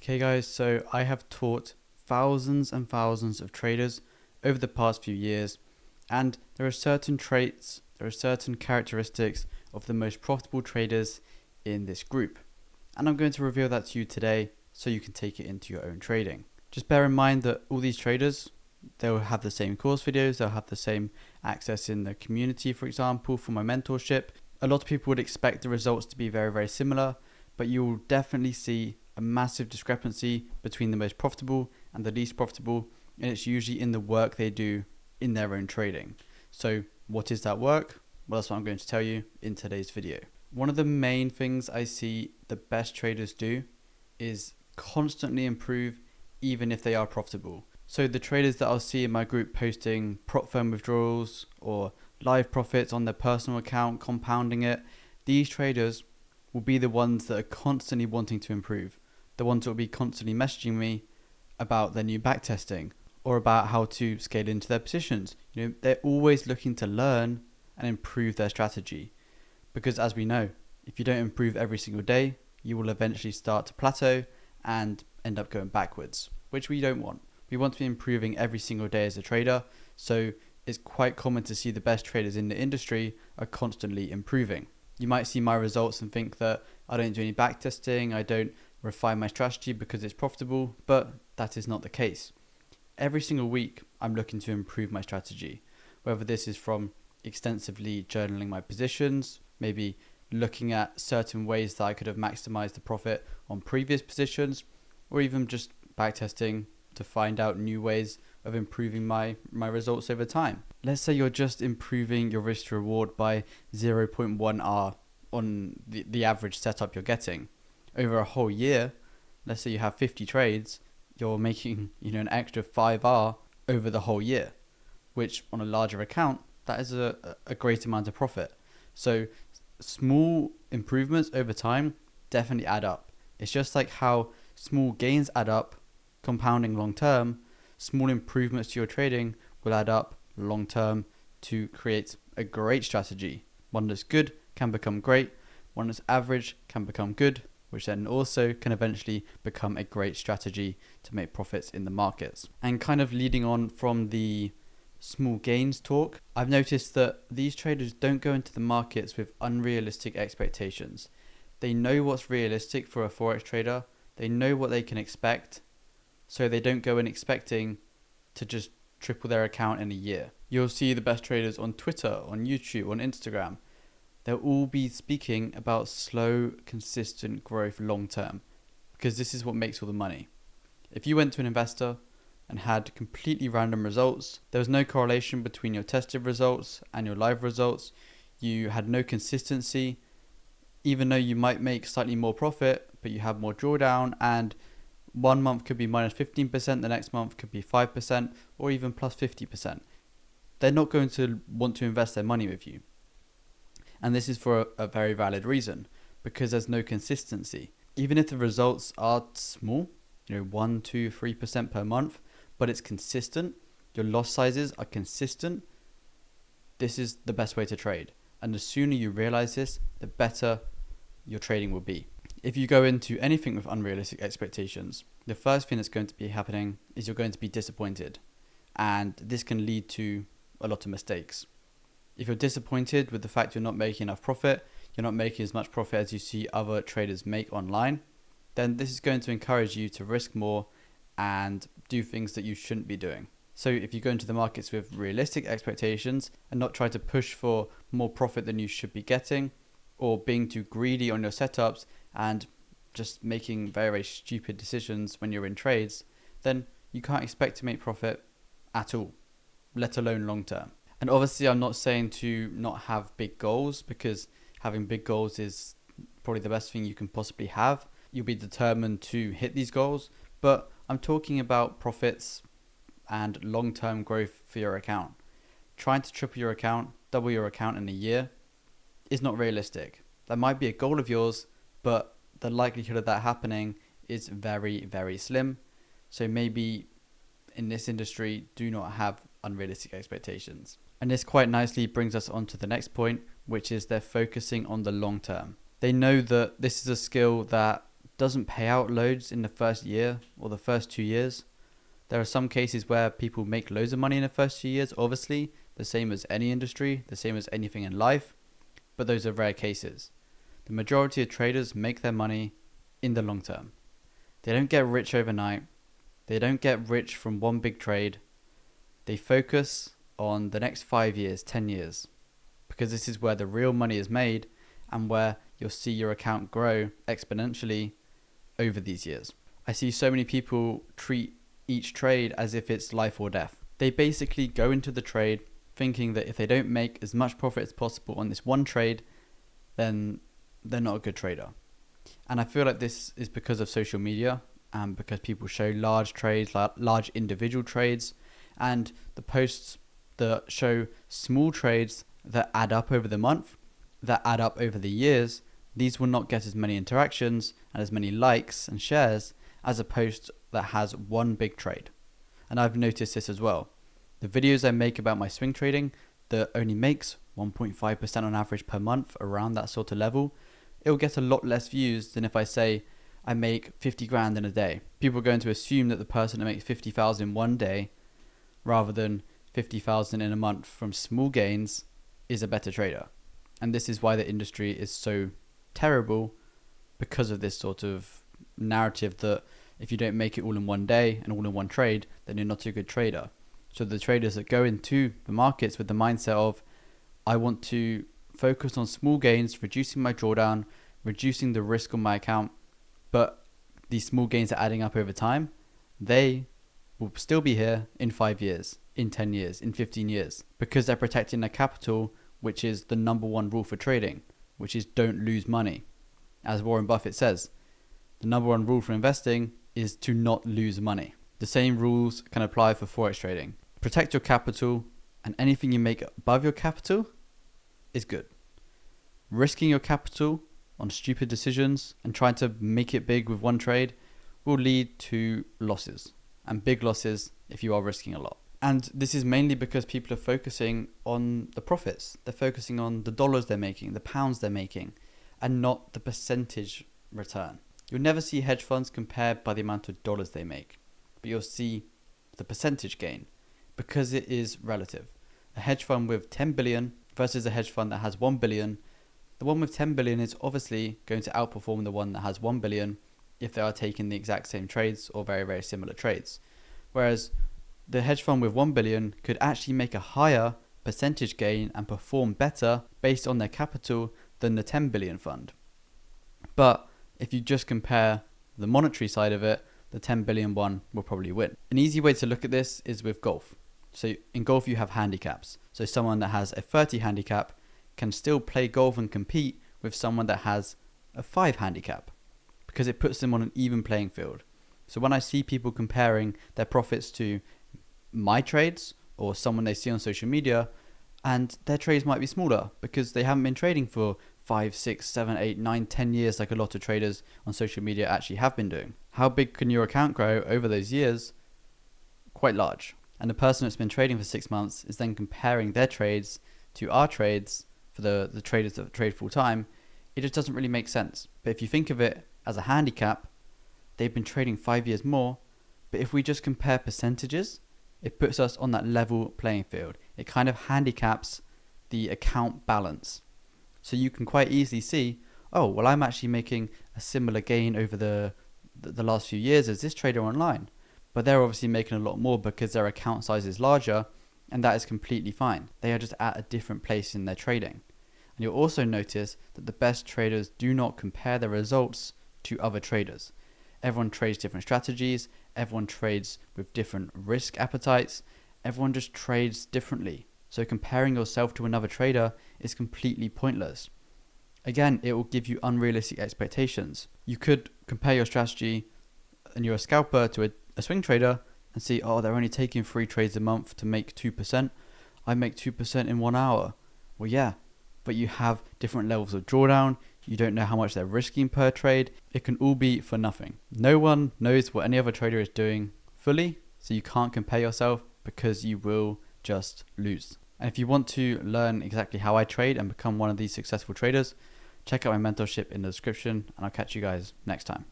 Okay guys, so I have taught thousands and thousands of traders over the past few years, and there are certain traits, there are certain characteristics of the most profitable traders in this group. And I'm going to reveal that to you today so you can take it into your own trading. Just bear in mind that all these traders, they'll have the same course videos, they'll have the same access in the community, for example, for my mentorship. A lot of people would expect the results to be very, very similar, but you will definitely see a massive discrepancy between the most profitable and the least profitable, and it's usually in the work they do in their own trading. So what is that work? Well, that's what I'm going to tell you in today's video. One of the main things I see the best traders do is constantly improve even if they are profitable. So the traders that I'll see in my group posting prop firm withdrawals or live profits on their personal account, compounding it, these traders will be the ones that are constantly wanting to improve. The ones that will be constantly messaging me about their new backtesting or about how to scale into their positions. They're always looking to learn and improve their strategy. Because as we know, if you don't improve every single day, you will eventually start to plateau and end up going backwards, which we don't want. We want to be improving every single day as a trader. So it's quite common to see the best traders in the industry are constantly improving. You might see my results and think that I don't do any backtesting, I don't refine my strategy because it's profitable, but that is not the case. Every single week, I'm looking to improve my strategy, whether this is from extensively journaling my positions, maybe looking at certain ways that I could have maximized the profit on previous positions, or even just backtesting to find out new ways of improving my results over time. Let's say you're just improving your risk to reward by 0.1 R on the average setup you're getting. Over a whole year, let's say you have 50 trades, you're making an extra 5 R over the whole year, which on a larger account, that is a great amount of profit. So small improvements over time definitely add up. It's just like how small gains add up, compounding long term, small improvements to your trading will add up long term to create a great strategy. One that's good can become great, one that's average can become good, which then also can eventually become a great strategy to make profits in the markets. And kind of leading on from the small gains talk, I've noticed that these traders don't go into the markets with unrealistic expectations. They know what's realistic for a Forex trader, they know what they can expect, so they don't go in expecting to just triple their account in a year. You'll see the best traders on Twitter, on YouTube, on Instagram. They'll all be speaking about slow, consistent growth long term, because this is what makes all the money. If you went to an investor and had completely random results, there was no correlation between your tested results and your live results, you had no consistency, even though you might make slightly more profit, but you have more drawdown, and 1 month could be minus 15%, the next month could be 5%, or even plus 50%. They're not going to want to invest their money with you. And this is for a very valid reason, because there's no consistency. Even if the results are small, 1, 2, 3% per month, but it's consistent, your loss sizes are consistent, this is the best way to trade. And the sooner you realize this, the better your trading will be. If you go into anything with unrealistic expectations, the first thing that's going to be happening is you're going to be disappointed. And this can lead to a lot of mistakes. If you're disappointed with the fact you're not making enough profit, you're not making as much profit as you see other traders make online, then this is going to encourage you to risk more and do things that you shouldn't be doing. So if you go into the markets with realistic expectations and not try to push for more profit than you should be getting, or being too greedy on your setups and just making very, very stupid decisions when you're in trades, then you can't expect to make profit at all, let alone long term. And obviously I'm not saying to not have big goals, because having big goals is probably the best thing you can possibly have. You'll be determined to hit these goals, but I'm talking about profits and long-term growth for your account. Trying to triple your account, double your account in a year is not realistic. That might be a goal of yours, but the likelihood of that happening is very, very slim. So maybe in this industry, do not have unrealistic expectations. And this quite nicely brings us on to the next point, which is they're focusing on the long term. They know that this is a skill that doesn't pay out loads in the first year or the first 2 years. There are some cases where people make loads of money in the first few years, obviously, the same as any industry, the same as anything in life, but those are rare cases. The majority of traders make their money in the long term. They don't get rich overnight. They don't get rich from one big trade. They focus on the next 5 years, 10 years, because this is where the real money is made and where you'll see your account grow exponentially over these years. I see so many people treat each trade as if it's life or death. They basically go into the trade thinking that if they don't make as much profit as possible on this one trade, then they're not a good trader. And I feel like this is because of social media and because people show large trades, large individual trades, and the posts that show small trades that add up over the month, that add up over the years, these will not get as many interactions and as many likes and shares as a post that has one big trade. And I've noticed this as well. The videos I make about my swing trading that only makes 1.5% on average per month, around that sort of level, it will get a lot less views than if I say I make 50 grand in a day. People are going to assume that the person that makes 50,000 in one day rather than 50,000 in a month from small gains is a better trader. And this is why the industry is so terrible, because of this sort of narrative that if you don't make it all in one day and all in one trade, then you're not a good trader. So the traders that go into the markets with the mindset of, I want to focus on small gains, reducing my drawdown, reducing the risk on my account, but these small gains are adding up over time, they will still be here in 5 years, in 10 years, in 15 years, because they're protecting their capital, which is the number one rule for trading, which is don't lose money. As Warren Buffett says, the number one rule for investing is to not lose money. The same rules can apply for Forex trading. Protect your capital, and anything you make above your capital is good. Risking your capital on stupid decisions and trying to make it big with one trade will lead to losses, and big losses if you are risking a lot. And this is mainly because people are focusing on the profits. They're focusing on the dollars they're making, the pounds they're making, and not the percentage return. You'll never see hedge funds compared by the amount of dollars they make, but you'll see the percentage gain because it is relative. A hedge fund with 10 billion versus a hedge fund that has 1 billion, the one with 10 billion is obviously going to outperform the one that has 1 billion if they are taking the exact same trades or very, very similar trades. Whereas the hedge fund with 1 billion could actually make a higher percentage gain and perform better based on their capital than the 10 billion fund. But if you just compare the monetary side of it, the 10 billion one will probably win. An easy way to look at this is with golf. So in golf you have handicaps. So someone that has a 30 handicap can still play golf and compete with someone that has a 5 handicap because it puts them on an even playing field. So when I see people comparing their profits to my trades or someone they see on social media, and their trades might be smaller because they haven't been trading for 5, 6, 7, 8, 9, 10 years like a lot of traders on social media actually have been doing. How big can your account grow over those years? Quite large. And the person that's been trading for 6 months is then comparing their trades to our trades for the traders that trade full time. It just doesn't really make sense. But if you think of it as a handicap, they've been trading 5 years more. But if we just compare percentages, it puts us on that level playing field. It kind of handicaps the account balance. So you can quite easily see, oh, well, I'm actually making a similar gain over the last few years as this trader online. But they're obviously making a lot more because their account size is larger, and that is completely fine. They are just at a different place in their trading. And you'll also notice that the best traders do not compare their results to other traders. Everyone trades different strategies. Everyone trades with different risk appetites. Everyone just trades differently. So comparing yourself to another trader is completely pointless. Again, it will give you unrealistic expectations. You could compare your strategy and you're a scalper to a swing trader and see, oh, they're only taking 3 trades a month to make 2%. I make 2% in 1 hour. Well, yeah, but you have different levels of drawdown. You don't know how much they're risking per trade. It can all be for nothing. No one knows what any other trader is doing fully, so you can't compare yourself because you will just lose. And if you want to learn exactly how I trade and become one of these successful traders, check out my mentorship in the description, and I'll catch you guys next time.